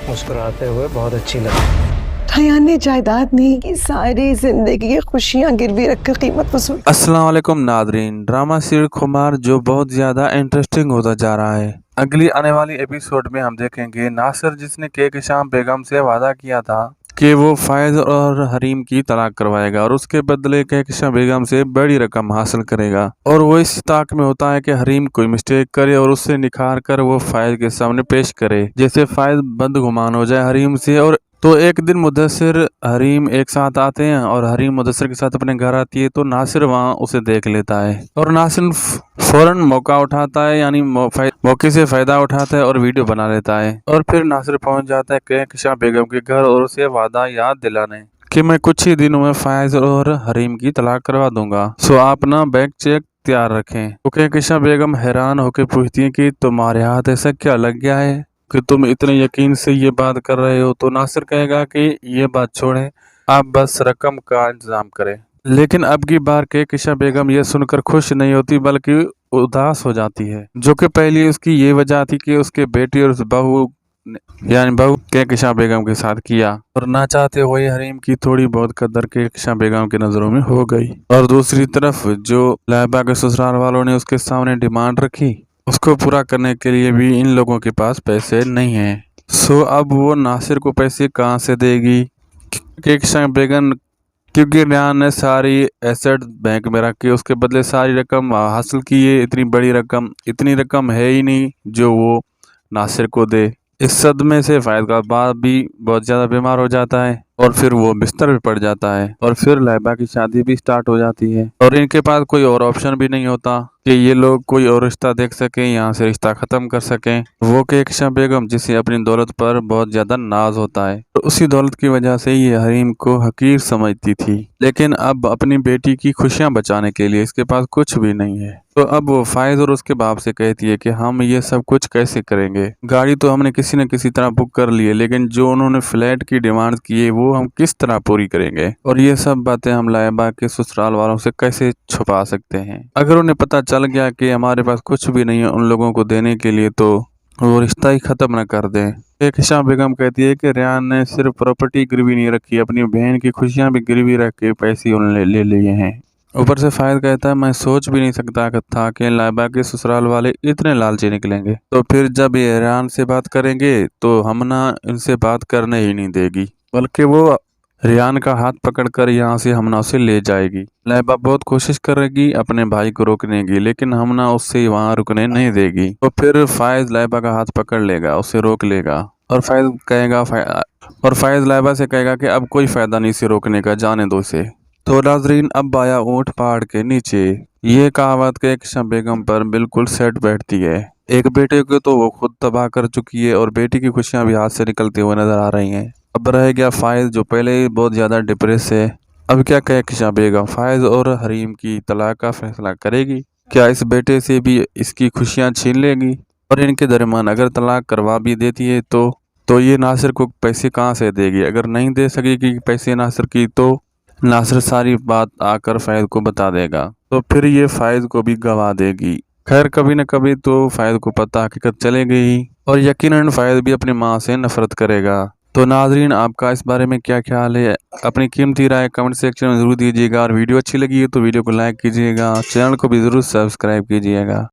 मुस्कुराते हुए बहुत अच्छी लगी। हयान ने जायदाद नहीं की, सारी जिंदगी की खुशियां गिरवी रखकर कीमत वसूल। अस्सलाम वालेकुम नादरीन, ड्रामा सीरियल खुमार जो बहुत ज़्यादा इंटरेस्टिंग होता जा रहा है। अगली आने वाली एपिसोड में हम देखेंगे नासिर जिसने केकशाम बेगम से वादा किया था कि वो फायज और हरीम की तलाक करवाएगा और उसके बदले केकशाम बेगम से बड़ी रकम हासिल करेगा। और वो इस ताक में होता है कि हरीम कोई मिस्टेक करे और उससे निखार कर वो फायज के सामने पेश करे, जैसे फायज बदगुमान हो जाए हरीम से। और तो एक दिन मुदस्सिर हरीम एक साथ आते हैं और हरीम मुदस्सिर के साथ अपने घर आती है, तो नासिर वहाँ उसे देख लेता है और नासिर फौरन मौका उठाता है, यानी मौके से फायदा उठाता है और वीडियो बना लेता है। और फिर नासिर पहुंच जाता है केकशाम बेगम के घर और उसे वादा याद दिलाने कि मैं कुछ ही दिनों में फायज और हरीम की तलाक करवा दूंगा, सो आप ना बैग चेक तैयार रखें। तो केकशाम बेगम हैरान होकर पूछती है कि तुम्हारे हाथ ऐसा क्या लग गया है कि तुम इतने यकीन से ये बात कर रहे हो। तो नासिर कहेगा कि ये बात छोड़ें, आप बस रकम का इंतजाम करें। लेकिन अब की बार केकशाम बेगम ये सुनकर खुश नहीं होती बल्कि उदास हो जाती है, जो कि पहले उसकी ये वजह थी कि उसके बेटी और बहू केकशाम बेगम के साथ किया और ना चाहते हुए हरीम की थोड़ी बहुत कदर केकशाम बेगम की नजरों में हो गई। और दूसरी तरफ जो लाइबा के ससुराल वालों ने उसके सामने डिमांड रखी, उसको पूरा करने के लिए भी इन लोगों के पास पैसे नहीं हैं। सो अब वो नासिर को पैसे कहाँ से देगी? केकशाम बेगम, क्योंकि रियान ने सारी एसेट बैंक में रख के उसके बदले सारी रकम हासिल की है। इतनी रकम है ही नहीं जो वो नासिर को दे। इस सदमे से फायद का बाप भी बहुत ज़्यादा बीमार हो जाता है और फिर वो बिस्तर पे पड़ जाता है और फिर लाइबा की शादी भी स्टार्ट हो जाती है और इनके पास कोई और ऑप्शन भी नहीं होता कि ये लोग कोई और रिश्ता देख सकें, यहाँ से रिश्ता ख़त्म कर सकें। वो केकशाम बेगम जिसे अपनी दौलत पर बहुत ज़्यादा नाज होता है, तो उसी दौलत की वजह से ये हरीम को हकीर समझती थी, लेकिन अब अपनी बेटी की खुशियाँ बचाने के लिए इसके पास कुछ भी नहीं है। तो अब वो फायज और उसके बाप से कहती है कि हम ये सब कुछ कैसे करेंगे? गाड़ी तो हमने किसी न किसी तरह बुक कर ली है, लेकिन जो उन्होंने फ्लैट की डिमांड की है वो हम किस तरह पूरी करेंगे? और ये सब बातें हम लाइबा के ससुराल वालों से कैसे छुपा सकते हैं? अगर उन्हें पता चल गया कि हमारे पास कुछ भी नहीं है उन लोगों को देने के लिए, तो वो रिश्ता ही खत्म न कर दें। केकशाम बेगम कहती है कि रियान ने सिर्फ प्रॉपर्टी गिरवी नहीं रखी, अपनी बहन की खुशियां भी गिरवी रख के पैसे उन्होंने ले लिए हैं। ऊपर से फायद कहता है मैं सोच भी नहीं सकता था कि लाइबा के ससुराल वाले इतने लालची निकलेंगे। तो फिर जब ये रियान से बात करेंगे तो हम ना इनसे बात करने ही नहीं देगी, बल्कि वो रियान का हाथ पकड़कर यहाँ से हमना उसे ले जाएगी। लाइबा बहुत कोशिश करेगी अपने भाई को रोकने की, लेकिन हमना उससे वहाँ रुकने नहीं देगी। तो फिर फायज लाइबा का हाथ पकड़ लेगा, उसे रोक लेगा और फायज लाइबा से कहेगा कि अब कोई फायदा नहीं इसे रोकने का, जाने दो इसे। तो नाजरीन, अब आया ऊंट पहाड़ के नीचे। ये कहावत केकशाम बेगम पर बिल्कुल सेट बैठती है। एक बेटे को तो वो खुद तबाह कर चुकी है और बेटी की खुशियां भी हाथ से निकलते हुए नजर आ रही हैं। अब रह गया फायज जो पहले ही बहुत ज्यादा डिप्रेस है। अब क्या केकशाम बेगम फायज और हरीम की तलाक का फैसला करेगी? क्या इस बेटे से भी इसकी खुशियां छीन लेगी? और इनके दरमियान अगर तलाक करवा भी देती है तो ये नासिर को पैसे कहाँ से देगी? अगर नहीं दे सकेगी पैसे नासिर की, तो नासिर सारी बात आकर फायद को बता देगा, तो फिर ये फायद को भी गवा देगी। खैर कभी न कभी तो फायद को पता हकीकत चलेगी ही और यकीनन फायद भी अपनी माँ से नफरत करेगा। तो नाजरीन, आपका इस बारे में क्या ख्याल है? अपनी कीमती राय कमेंट सेक्शन में जरूर दीजिएगा और वीडियो अच्छी लगी है तो वीडियो को लाइक कीजिएगा, चैनल को भी जरूर सब्सक्राइब कीजिएगा।